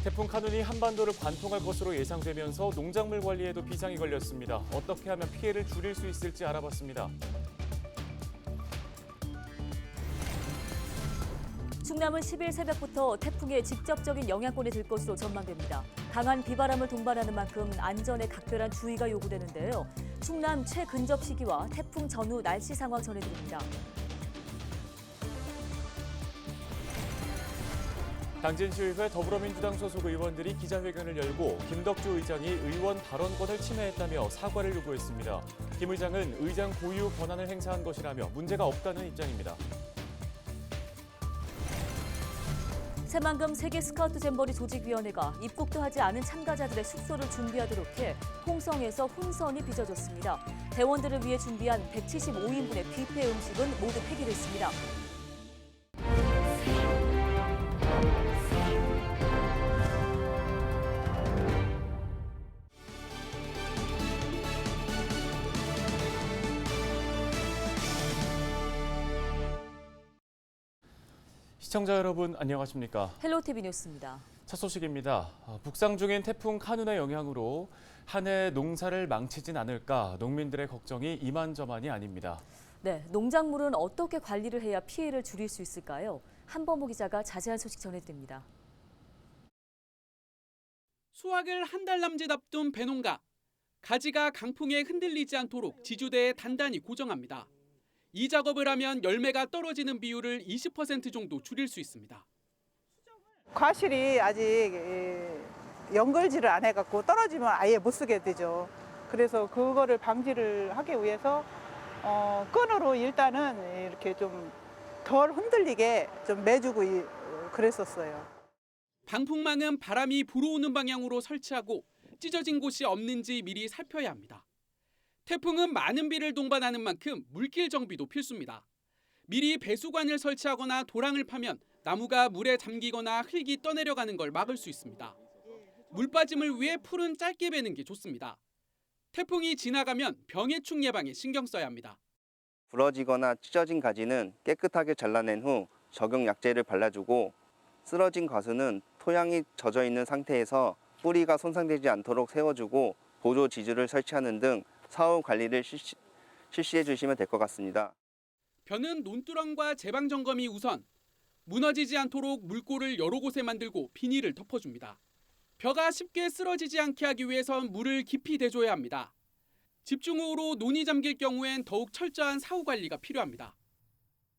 태풍 카눈이 한반도를 관통할 것으로 예상되면서 농작물 관리에도 비상이 걸렸습니다. 어떻게 하면 피해를 줄일 수 있을지 알아봤습니다. 충남은 10일 새벽부터 태풍의 직접적인 영향권이 될 것으로 전망됩니다. 강한 비바람을 동반하는 만큼 안전에 각별한 주의가 요구되는데요. 충남 최근접 시기와 태풍 전후 날씨 상황 전해드립니다. 당진시의회 더불어민주당 소속 의원들이 기자회견을 열고 김덕주 의장이 의원 발언권을 침해했다며 사과를 요구했습니다. 김 의장은 의장 고유 권한을 행사한 것이라며 문제가 없다는 입장입니다. 새만금 세계 스카우트 잼버리 조직위원회가 입국도 하지 않은 참가자들의 숙소를 준비하도록 해 홍성에서 혼선이 빚어졌습니다. 대원들을 위해 준비한 175인분의 뷔페 음식은 모두 폐기됐습니다. 시청자 여러분 안녕하십니까? 헬로티비 뉴스입니다. 첫 소식입니다. 북상 중인 태풍 카눈의 영향으로 한 해 농사를 망치진 않을까 농민들의 걱정이 이만저만이 아닙니다. 네, 농작물은 어떻게 관리를 해야 피해를 줄일 수 있을까요? 한범호 기자가 자세한 소식 전해드립니다. 수확을 한 달 남짓 앞둔 배농가. 가지가 강풍에 흔들리지 않도록 지주대에 단단히 고정합니다. 이 작업을 하면 열매가 떨어지는 비율을 20% 정도 줄일 수 있습니다. 과실이 아직 연결지를 안 해갖고 떨어지면 아예 못 쓰게 되죠. 그래서 그거를 방지를 하기 위해서 끈으로 일단은 이렇게 좀 덜 흔들리게 좀 매주고 그랬었어요. 방풍망은 바람이 불어오는 방향으로 설치하고 찢어진 곳이 없는지 미리 살펴야 합니다. 태풍은 많은 비를 동반하는 만큼 물길 정비도 필수입니다. 미리 배수관을 설치하거나 도랑을 파면 나무가 물에 잠기거나 흙이 떠내려가는 걸 막을 수 있습니다. 물 빠짐을 위해 풀은 짧게 베는 게 좋습니다. 태풍이 지나가면 병해충 예방에 신경 써야 합니다. 부러지거나 찢어진 가지는 깨끗하게 잘라낸 후 적용 약재를 발라주고 쓰러진 과수는 토양이 젖어 있는 상태에서 뿌리가 손상되지 않도록 세워주고 보조 지주를 설치하는 등 사후 관리를 실시해 주시면 될 것 같습니다. 벼는 논두렁과 제방 점검이 우선. 무너지지 않도록 물골을 여러 곳에 만들고 비닐을 덮어줍니다. 벼가 쉽게 쓰러지지 않게 하기 위해선 물을 깊이 대줘야 합니다. 집중호우로 논이 잠길 경우엔 더욱 철저한 사후 관리가 필요합니다.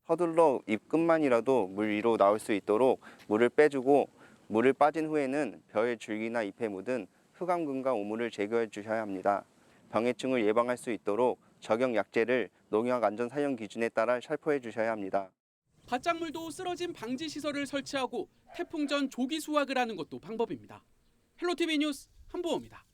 서둘러 잎 끝만이라도 물 위로 나올 수 있도록 물을 빼주고 물을 빠진 후에는 벼의 줄기나 잎에 묻은 흑암균과 오물을 제거해 주셔야 합니다. 병해충을 예방할 수 있도록 적용 약재를 농약 안전 사용 기준에 따라 살포해 주셔야 합니다. 밭작물도 쓰러진 방지 시설을 설치하고 태풍 전 조기 수확을 하는 것도 방법입니다. 헬로티비 뉴스 한보호입니다.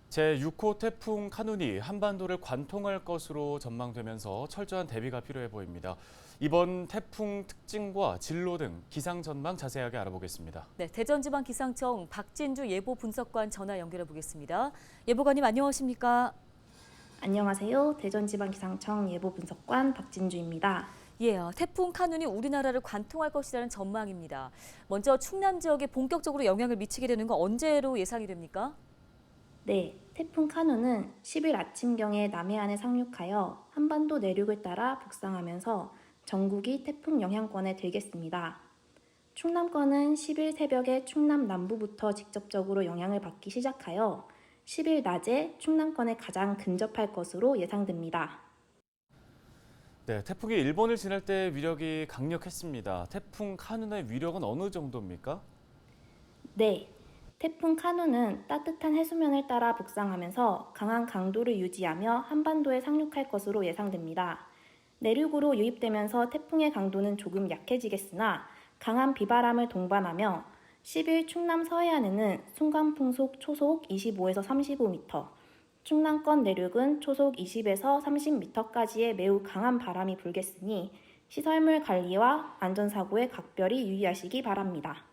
제6호 태풍 카눈이 한반도를 관통할 것으로 전망되면서 철저한 대비가 필요해 보입니다. 이번 태풍 특징과 진로 등 기상 전망 자세하게 알아보겠습니다. 네, 대전지방기상청 박진주 예보분석관 전화 연결해 보겠습니다. 예보관님 안녕하십니까? 안녕하세요. 대전지방기상청 예보분석관 박진주입니다. 예, 태풍 카눈이 우리나라를 관통할 것이라는 전망입니다. 먼저 충남 지역에 본격적으로 영향을 미치게 되는 건 언제로 예상이 됩니까? 네, 태풍 카눈은 10일 아침경에 남해안에 상륙하여 한반도 내륙을 따라 북상하면서 전국이 태풍 영향권에 들겠습니다. 충남권은 10일 새벽에 충남 남부부터 직접적으로 영향을 받기 시작하여 10일 낮에 충남권에 가장 근접할 것으로 예상됩니다. 네, 태풍이 일본을 지날 때 위력이 강력했습니다. 태풍 카눈의 위력은 어느 정도입니까? 네, 태풍 카눈은 따뜻한 해수면을 따라 북상하면서 강한 강도를 유지하며 한반도에 상륙할 것으로 예상됩니다. 내륙으로 유입되면서 태풍의 강도는 조금 약해지겠으나 강한 비바람을 동반하며 10일 충남 서해안에는 순간풍속 초속 25에서 35m, 충남권 내륙은 초속 20에서 30m까지의 매우 강한 바람이 불겠으니 시설물 관리와 안전사고에 각별히 유의하시기 바랍니다.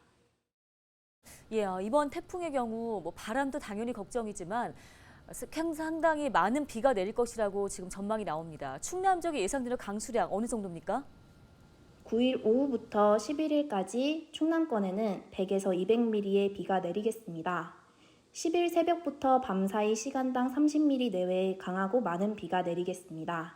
예, 이번 태풍의 경우 바람도 당연히 걱정이지만 상당히 많은 비가 내릴 것이라고 지금 전망이 나옵니다. 충남 지역에 예상되는 강수량 어느 정도입니까? 9일 오후부터 11일까지 충남권에는 100에서 200mm의 비가 내리겠습니다. 10일 새벽부터 밤사이 시간당 30mm 내외의 강하고 많은 비가 내리겠습니다.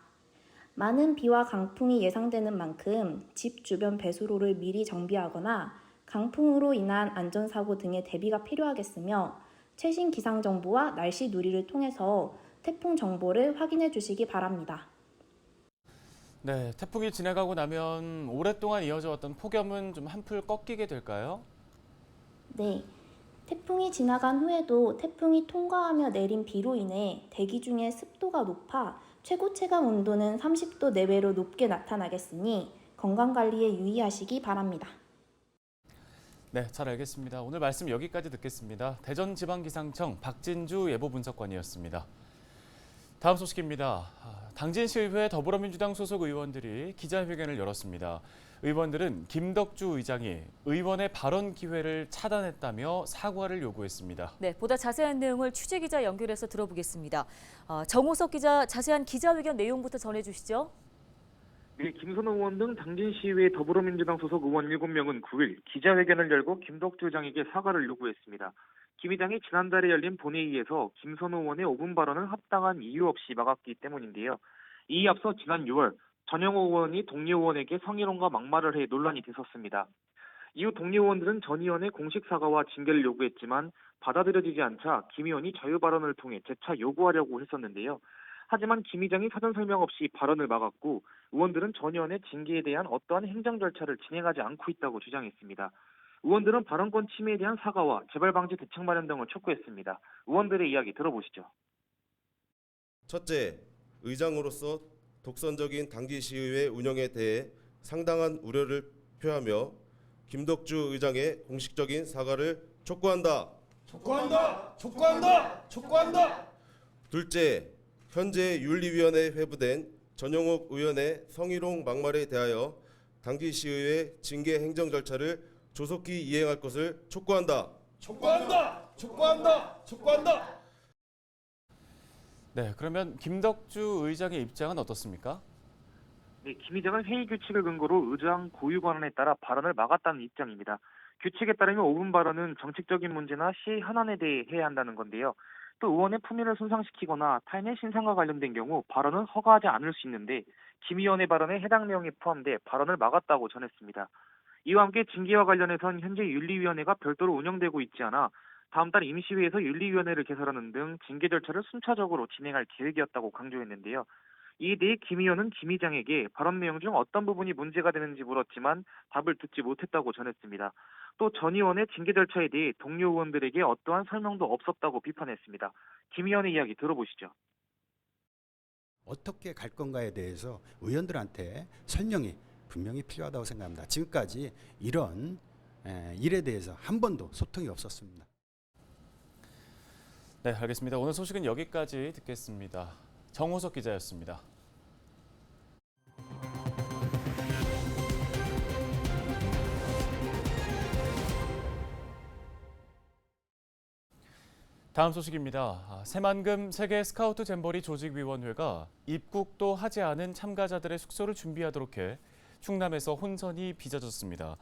많은 비와 강풍이 예상되는 만큼 집 주변 배수로를 미리 정비하거나 강풍으로 인한 안전사고 등의 대비가 필요하겠으며 최신 기상정보와 날씨 누리를 통해서 태풍 정보를 확인해 주시기 바랍니다. 네, 태풍이 지나가고 나면 오랫동안 이어져 왔던 폭염은 좀 한풀 꺾이게 될까요? 네, 태풍이 지나간 후에도 태풍이 통과하며 내린 비로 인해 대기 중에 습도가 높아 최고 체감 온도는 30도 내외로 높게 나타나겠으니 건강관리에 유의하시기 바랍니다. 네, 잘 알겠습니다. 오늘 말씀 여기까지 듣겠습니다. 대전지방기상청 박진주 예보분석관이었습니다. 다음 소식입니다. 당진시의회 더불어민주당 소속 의원들이 기자회견을 열었습니다. 의원들은 김덕주 의장이 의원의 발언 기회를 차단했다며 사과를 요구했습니다. 네, 보다 자세한 내용을 취재기자 연결해서 들어보겠습니다. 정호석 기자, 자세한 기자회견 내용부터 전해주시죠. 네, 김선호 의원 등 당진시의회 더불어민주당 소속 의원 7명은 9일 기자회견을 열고 김덕주 의장에게 사과를 요구했습니다. 김 의장이 지난달에 열린 본회의에서 김선호 의원의 5분 발언을 합당한 이유 없이 막았기 때문인데요. 이에 앞서 지난 6월 전영호 의원이 동료 의원에게 성희롱과 막말을 해 논란이 됐었습니다. 이후 동료 의원들은 전 의원의 공식 사과와 징계를 요구했지만 받아들여지지 않자 김 의원이 자유 발언을 통해 재차 요구하려고 했었는데요. 하지만 김 의장이 사전 설명 없이 발언을 막았고 의원들은 전 의원의 징계에 대한 어떠한 행정 절차를 진행하지 않고 있다고 주장했습니다. 의원들은 발언권 침해에 대한 사과와 재발 방지 대책 마련 등을 촉구했습니다. 의원들의 이야기 들어보시죠. 첫째, 의장으로서 독선적인 당진시의회 운영에 대해 상당한 우려를 표하며 김덕주 의장의 공식적인 사과를 촉구한다. 촉구한다. 둘째, 현재 윤리위원회에 회부된 전용욱 의원의 성희롱 막말에 대하여 당진시의회 징계 행정 절차를 조속히 이행할 것을 촉구한다. 네, 그러면 김덕주 의장의 입장은 어떻습니까? 네, 김 의장은 회의 규칙을 근거로 의장 고유 권한에 따라 발언을 막았다는 입장입니다. 규칙에 따르면 5분 발언은 정책적인 문제나 시 현안에 대해 해야 한다는 건데요. 또 의원의 품위를 손상시키거나 타인의 신상과 관련된 경우 발언은 허가하지 않을 수 있는데 김 의원의 발언에 해당 내용이 포함돼 발언을 막았다고 전했습니다. 이와 함께 징계와 관련해선 현재 윤리위원회가 별도로 운영되고 있지 않아 다음 달 임시회에서 윤리위원회를 개설하는 등 징계 절차를 순차적으로 진행할 계획이었다고 강조했는데요. 이에 대해 김 의원은 김 의장에게 발언 내용 중 어떤 부분이 문제가 되는지 물었지만 답을 듣지 못했다고 전했습니다. 또 전 의원의 징계 절차에 대해 동료 의원들에게 어떠한 설명도 없었다고 비판했습니다. 김 의원의 이야기 들어보시죠. 어떻게 갈 건가에 대해서 의원들한테 설명이 분명히 필요하다고 생각합니다. 지금까지 이런 일에 대해서 한 번도 소통이 없었습니다. 네, 알겠습니다. 오늘 소식은 여기까지 듣겠습니다. 정호석 기자였습니다. 다음 소식입니다. 새만금 세계 스카우트 잼버리 조직위원회가 입국도 하지 않은 참가자들의 숙소를 준비하도록 해 충남에서 혼선이 빚어졌습니다.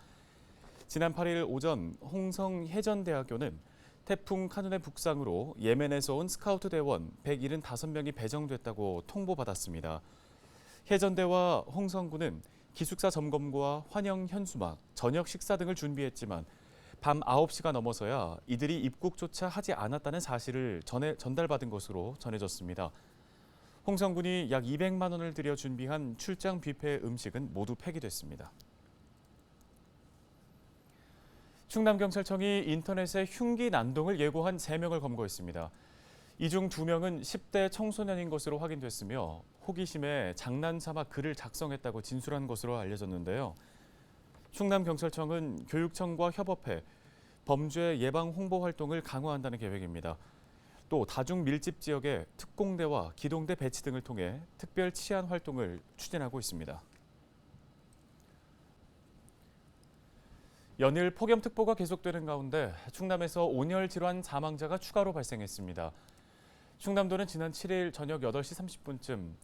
지난 8일 오전 홍성 해전대학교는 태풍 카눈의 북상으로 예멘에서 온 스카우트 대원 175명이 배정됐다고 통보받았습니다. 해전대와 홍성군은 기숙사 점검과 환영 현수막, 저녁 식사 등을 준비했지만 밤 9시가 넘어서야 이들이 입국조차 하지 않았다는 사실을 전달받은 것으로 전해졌습니다. 홍성군이 약 200만 원을 들여 준비한 출장 뷔페 음식은 모두 폐기됐습니다. 충남경찰청이 인터넷에 흉기 난동을 예고한 3명을 검거했습니다. 이 중 2명은 10대 청소년인 것으로 확인됐으며 호기심에 장난삼아 글을 작성했다고 진술한 것으로 알려졌는데요. 충남경찰청은 교육청과 협업해 범죄 예방 홍보 활동을 강화한다는 계획입니다. 또 다중 밀집 지역에 특공대와 기동대 배치 등을 통해 특별 치안 활동을 추진하고 있습니다. 연일 폭염특보가 계속되는 가운데 충남에서 온열 질환 사망자가 추가로 발생했습니다. 충남도는 지난 7일 저녁 8시 30분쯤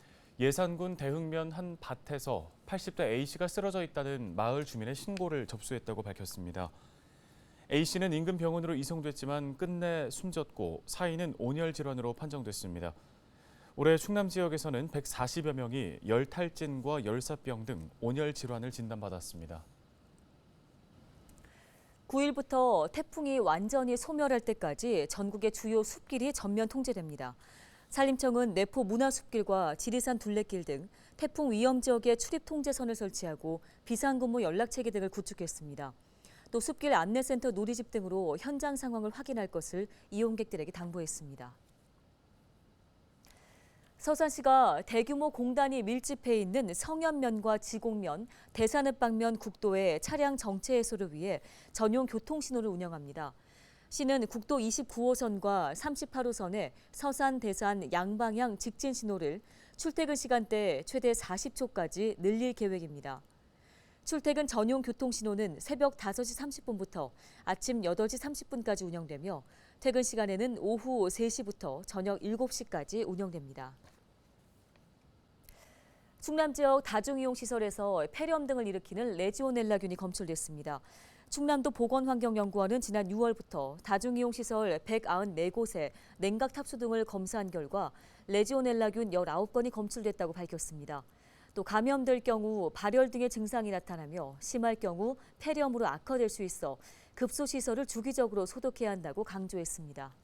예산군 대흥면 한 밭에서 80대 A씨가 쓰러져 있다는 마을 주민의 신고를 접수했다고 밝혔습니다. A씨는 인근 병원으로 이송됐지만 끝내 숨졌고 사인은 온열 질환으로 판정됐습니다. 올해 충남 지역에서는 140여 명이 열탈진과 열사병 등 온열 질환을 진단받았습니다. 9일부터 태풍이 완전히 소멸할 때까지 전국의 주요 숲길이 전면 통제됩니다. 산림청은 내포 문화숲길과 지리산 둘레길 등 태풍 위험 지역에 출입 통제선을 설치하고 비상근무 연락체계 등을 구축했습니다. 또 숲길 안내센터 누리집 등으로 현장 상황을 확인할 것을 이용객들에게 당부했습니다. 서산시가 대규모 공단이 밀집해 있는 성현면과 지곡면, 대산읍 방면 국도의 차량 정체 해소를 위해 전용 교통신호를 운영합니다. 시는 국도 29호선과 38호선의 서산, 대산 양방향 직진 신호를 출퇴근 시간대 최대 40초까지 늘릴 계획입니다. 출퇴근 전용 교통신호는 새벽 5시 30분부터 아침 8시 30분까지 운영되며 퇴근 시간에는 오후 3시부터 저녁 7시까지 운영됩니다. 충남 지역 다중이용시설에서 폐렴 등을 일으키는 레지오넬라균이 검출됐습니다. 충남도 보건환경연구원은 지난 6월부터 다중이용시설 194곳에 냉각 탑수 등을 검사한 결과 레지오넬라균 19건이 검출됐다고 밝혔습니다. 또 감염될 경우 발열 등의 증상이 나타나며 심할 경우 폐렴으로 악화될 수 있어 급소시설을 주기적으로 소독해야 한다고 강조했습니다.